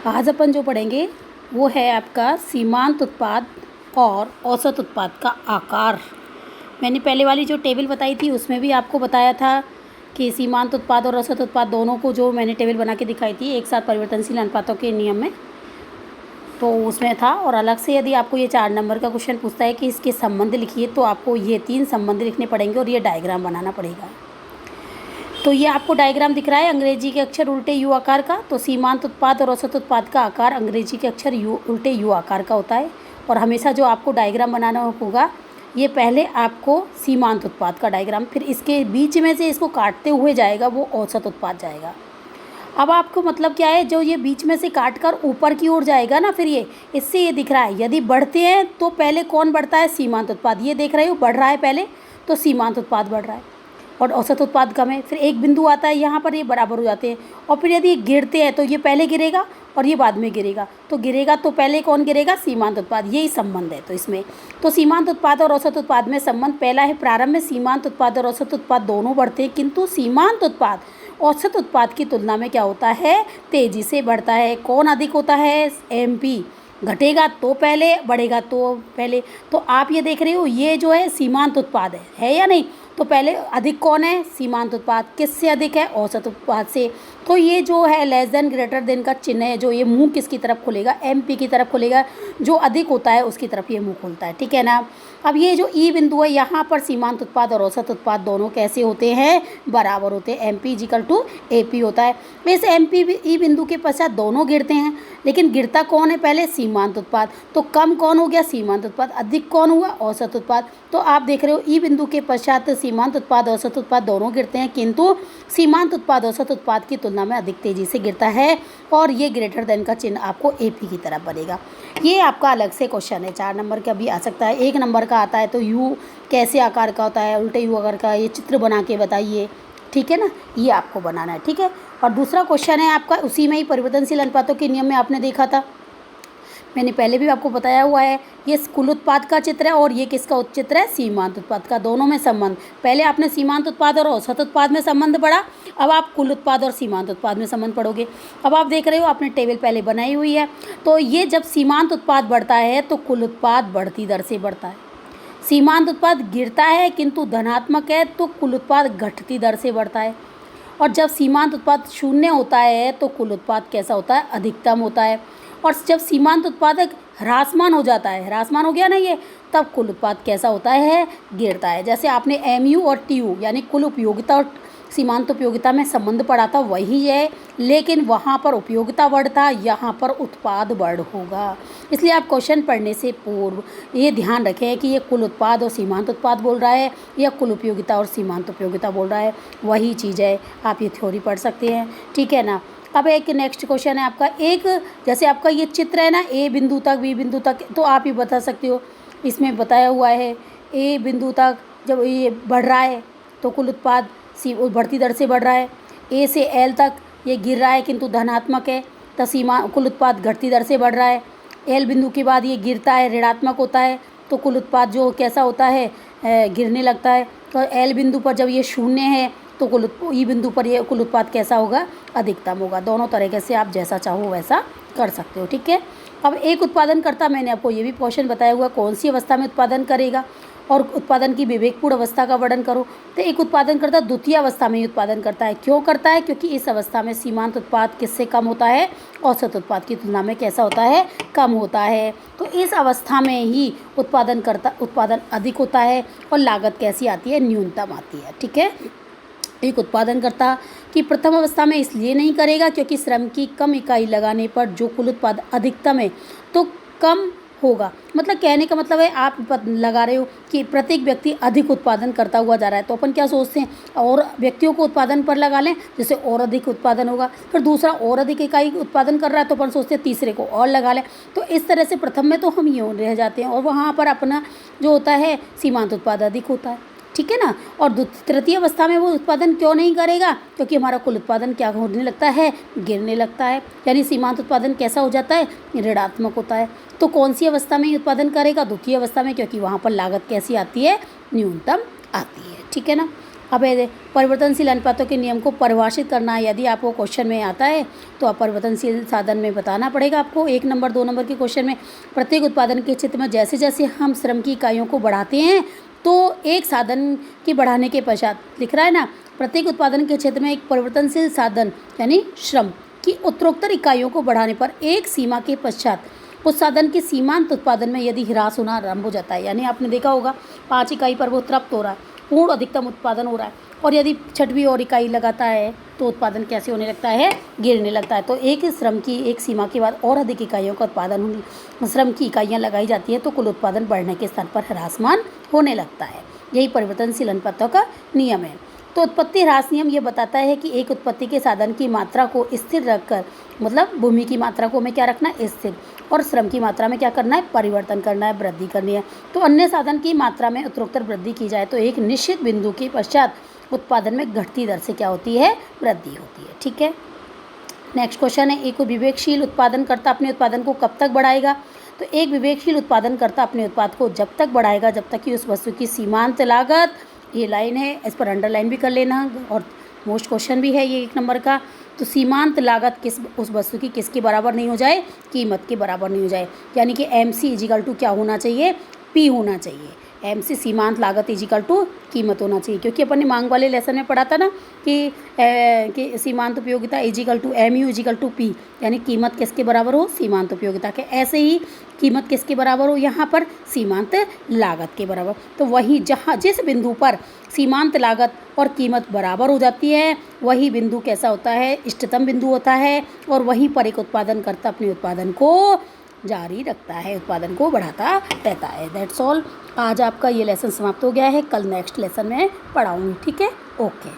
आज अपन जो पढ़ेंगे वो है आपका सीमांत उत्पाद और औसत उत्पाद का आकार। मैंने पहले वाली जो टेबल बताई थी उसमें भी आपको बताया था कि सीमांत उत्पाद और औसत उत्पाद दोनों को जो मैंने टेबल बना के दिखाई थी एक साथ परिवर्तनशील अनुपातों के नियम में, तो उसमें था। और अलग से यदि आपको ये 4 नंबर का क्वेश्चन पूछता है कि इसके संबंध लिखिए, तो आपको ये 3 संबंध लिखने पड़ेंगे और ये डायग्राम बनाना पड़ेगा। तो ये आपको डायग्राम दिख रहा है अंग्रेजी के अक्षर उल्टे यू आकार का। तो सीमांत उत्पाद और औसत उत्पाद का आकार अंग्रेजी के अक्षर उल्टे यू आकार का होता है। और हमेशा जो आपको डायग्राम बनाना होगा, ये पहले आपको सीमांत उत्पाद का डायग्राम, फिर इसके बीच में से इसको काटते हुए जाएगा वो औसत उत्पाद जाएगा। अब आपको मतलब क्या है, जो ये बीच में से काट कर ऊपर की ओर जाएगा ना, फिर ये इससे ये दिख रहा है यदि बढ़ते हैं तो पहले कौन बढ़ता है, सीमांत उत्पाद। ये देख रहे हो बढ़ रहा है पहले, तो सीमांत उत्पाद बढ़ रहा है और औसत उत्पाद कम है। फिर एक बिंदु आता है यहाँ पर, ये बराबर हो जाते हैं। और फिर यदि गिरते हैं तो ये पहले गिरेगा और ये बाद में गिरेगा, तो गिरेगा तो पहले कौन गिरेगा, सीमांत उत्पाद। यही संबंध है तो इसमें। तो सीमांत उत्पाद और औसत उत्पाद में संबंध पहला है, प्रारंभ में सीमांत उत्पाद और औसत उत्पाद दोनों बढ़ते हैं, किंतु सीमांत उत्पाद औसत उत्पाद की तुलना में क्या होता है, तेजी से बढ़ता है। कौन अधिक होता है, MP। घटेगा तो पहले, बढ़ेगा तो पहले। तो आप ये देख रहे हो, ये जो है सीमांत उत्पाद है या नहीं। तो पहले अधिक कौन है, सीमांत उत्पाद। किससे अधिक है, औसत उत्पाद से। तो ये जो है लेस देन ग्रेटर देन का चिन्ह है, जो ये मुंह किसकी तरफ खुलेगा, MP की तरफ खुलेगा। जो अधिक होता है उसकी तरफ ये मुंह खुलता है, ठीक है ना। अब ये जो E बिंदु है, यहाँ पर सीमांत उत्पाद और औसत उत्पाद दोनों कैसे होते हैं, बराबर होते हैं। MP = AP होता है। इस MP E बिंदु के पश्चात दोनों गिरते हैं, लेकिन गिरता कौन है पहले, सीमांत उत्पाद। तो कम कौन हो गया, सीमांत उत्पाद। अधिक कौन हुआ, औसत उत्पाद। तो आप देख रहे हो E बिंदु के पश्चात सीमांत उत्पाद औसत उत्पाद दोनों गिरते हैं, किंतु सीमांत उत्पाद औसत उत्पाद की तुलना में अधिक तेजी से गिरता है। और ये ग्रेटर देन का चिन्ह आपको AP की तरफ बनेगा। ये आपका अलग से क्वेश्चन है, 4 नंबर का भी आ सकता है। 1 नंबर का आता है तो U कैसे आकार का होता है, उल्टे यू आकार का, ये चित्र बना के बताइए, ठीक है ना। ये आपको बनाना है, ठीक है। और दूसरा क्वेश्चन है आपका उसी में ही, परिवर्तनशील अनुपातों के नियम में आपने देखा था, मैंने पहले भी आपको बताया हुआ है। ये कुल उत्पाद का चित्र है और ये किसका चित्र है, सीमांत उत्पाद का। दोनों में संबंध, पहले आपने सीमांत उत्पाद और औसत उत्पाद में संबंध पढ़ा, अब आप कुल उत्पाद और सीमांत उत्पाद में संबंध पढ़ोगे। अब आप देख रहे हो आपने टेबल पहले बनाई हुई है। तो ये जब सीमांत उत्पाद बढ़ता है तो कुल उत्पाद बढ़ती दर से बढ़ता है। सीमांत उत्पाद गिरता है किंतु धनात्मक है, तो कुल उत्पाद घटती दर से बढ़ता है। और जब सीमांत उत्पाद 0 होता है तो कुल उत्पाद कैसा होता है, अधिकतम होता है। और जब सीमांत उत्पादक ह्रासमान हो जाता है, ह्रासमान हो गया ना ये, तब कुल उत्पाद कैसा होता है, गिरता है। जैसे आपने MU और TU यानी कुल उपयोगिता और सीमांत उपयोगिता में संबंध पढ़ा था, वही है, लेकिन वहाँ पर उपयोगिता बढ़ता, यहाँ पर उत्पाद बढ़ होगा। इसलिए आप क्वेश्चन पढ़ने से पूर्व ये ध्यान रखें कि ये कुल उत्पाद और सीमांत उत्पाद बोल रहा है या कुल उपयोगिता और सीमांत उपयोगिता बोल रहा है, वही चीज़ है। आप ये थ्योरी पढ़ सकते हैं, ठीक है ना। अब एक नेक्स्ट क्वेश्चन है आपका, एक जैसे आपका ये चित्र है ना, A बिंदु तक B बिंदु तक, तो आप ही बता सकते हो, इसमें बताया हुआ है A बिंदु तक जब ये बढ़ रहा है तो कुल उत्पाद बढ़ती दर से बढ़ रहा है। A से L तक ये गिर रहा है किंतु धनात्मक है, तो कुल उत्पाद घटती दर से बढ़ रहा है। L बिंदु के बाद ये गिरता है, ऋणात्मक होता है, तो कुल उत्पाद जो कैसा होता है, गिरने लगता है। तो L बिंदु पर जब ये 0 है तो E बिंदु पर ये कुल उत्पाद कैसा होगा, अधिकतम होगा। दोनों तरीके से आप जैसा चाहो वैसा कर सकते हो, ठीक है। अब एक उत्पादनकर्ता, मैंने आपको ये भी क्वेश्चन बताया हुआ, कौन सी अवस्था में उत्पादन करेगा और उत्पादन की विवेकपूर्ण अवस्था का वर्णन करो। तो एक उत्पादनकर्ता द्वितीय अवस्था में ही उत्पादन करता है। क्यों करता है, क्योंकि इस अवस्था में सीमांत उत्पाद किससे कम होता है, औसत उत्पाद की तुलना में कैसा होता है, कम होता है। तो इस अवस्था में ही उत्पादन अधिक होता है और लागत कैसी आती है, न्यूनतम आती है, ठीक है। एक उत्पादनकर्ता की प्रथम अवस्था में इसलिए नहीं करेगा क्योंकि श्रम की कम इकाई लगाने पर जो कुल उत्पाद अधिकतम है तो कम होगा। मतलब कहने का मतलब है, आप लगा रहे हो कि प्रत्येक व्यक्ति अधिक उत्पादन करता हुआ जा रहा है, तो अपन क्या सोचते हैं, और व्यक्तियों को उत्पादन पर लगा लें जिससे और अधिक उत्पादन होगा। फिर दूसरा और अधिक इकाई उत्पादन कर रहा है तो अपन सोचते हैं तीसरे को और लगा लें। तो इस तरह से प्रथम में तो हम यूँ रह जाते हैं और वहाँ पर अपना जो होता है सीमांत उत्पाद अधिक होता है, ठीक है ना। और तृतीय अवस्था में वो उत्पादन क्यों नहीं करेगा, क्योंकि हमारा कुल उत्पादन क्या होने लगता है, गिरने लगता है। यानी सीमांत उत्पादन कैसा हो जाता है, ऋणात्मक होता है। तो कौन सी अवस्था में उत्पादन करेगा, द्वितीय अवस्था में, क्योंकि वहाँ पर लागत कैसी आती है, न्यूनतम आती है, ठीक है ना। अब ये परिवर्तनशील अनुपातों के नियम को परिभाषित करना है। यदि आपको क्वेश्चन में आता है तो आप परिवर्तनशील साधन में बताना पड़ेगा आपको। 1 नंबर 2 नंबर के क्वेश्चन में प्रत्येक उत्पादन के क्षेत्र में जैसे जैसे हम श्रम की इकाइयों को बढ़ाते हैं तो एक साधन के बढ़ाने के पश्चात लिख रहा है ना, प्रत्येक उत्पादन के क्षेत्र में एक परिवर्तनशील साधन यानी श्रम की उत्तरोत्तर इकाइयों को बढ़ाने पर एक सीमा के पश्चात उस साधन के सीमांत उत्पादन में यदि ह्रास होना आरंभ हो जाता है, यानी आपने देखा होगा 5 इकाई पर वो तृप्त हो रहा है, पूर्ण अधिकतम उत्पादन हो रहा है, और यदि 6वीं और इकाई लगाता है तो उत्पादन कैसे होने लगता है, गिरने लगता है। तो एक श्रम की एक सीमा के बाद और अधिक इकाइयों का उत्पादन होने, श्रम की इकाइयाँ लगाई जाती है तो कुल उत्पादन बढ़ने के स्थान पर ह्रासमान होने लगता है। यही परिवर्तनशील अनुपातों का नियम है। तो उत्पत्ति ह्रास नियम ये बताता है कि एक उत्पत्ति के साधन की मात्रा को स्थिर रखकर, मतलब भूमि की मात्रा को हमें क्या रखना है, स्थिर, और श्रम की मात्रा में क्या करना है, परिवर्तन करना है, वृद्धि करनी है। तो अन्य साधन की मात्रा में उत्तरोत्तर वृद्धि की जाए तो एक निश्चित बिंदु के पश्चात उत्पादन में घटती दर से क्या होती है, वृद्धि होती है। ठीक है, नेक्स्ट क्वेश्चन है, एक विवेकशील उत्पादनकर्ता अपने उत्पादन को कब तक बढ़ाएगा। तो एक विवेकशील उत्पादनकर्ता अपने उत्पाद को जब तक बढ़ाएगा जब तक कि उस वस्तु की सीमांत लागत, ये लाइन है, इस पर अंडरलाइन भी कर लेना, और मोस्ट क्वेश्चन भी है ये 1 नंबर का। तो सीमांत लागत उस वस्तु की किसके बराबर नहीं हो जाए, कीमत के बराबर नहीं हो जाए, यानी कि MC इजिकल टू क्या होना चाहिए, P होना चाहिए। MC सीमांत लागत इजिकल टू कीमत होना चाहिए, क्योंकि अपन ने मांग वाले लेसन में पढ़ा था ना कि सीमांत उपयोगिता equal to MU equal to P, यानी कीमत किसके बराबर हो, सीमांत उपयोगिता के। ऐसे ही कीमत किसके बराबर हो, यहाँ पर सीमांत लागत के बराबर। तो वही जहाँ जिस बिंदु पर सीमांत लागत और कीमत बराबर हो जाती है वही बिंदु कैसा होता है, इष्टतम बिंदु होता है, और वहीं पर एक उत्पादनकर्ता अपने उत्पादन को जारी रखता है, उत्पादन को बढ़ाता रहता है। That's all. आज आपका ये लेसन समाप्त हो गया है, कल नेक्स्ट लेसन में पढ़ाऊँगी। ठीक है, ओके।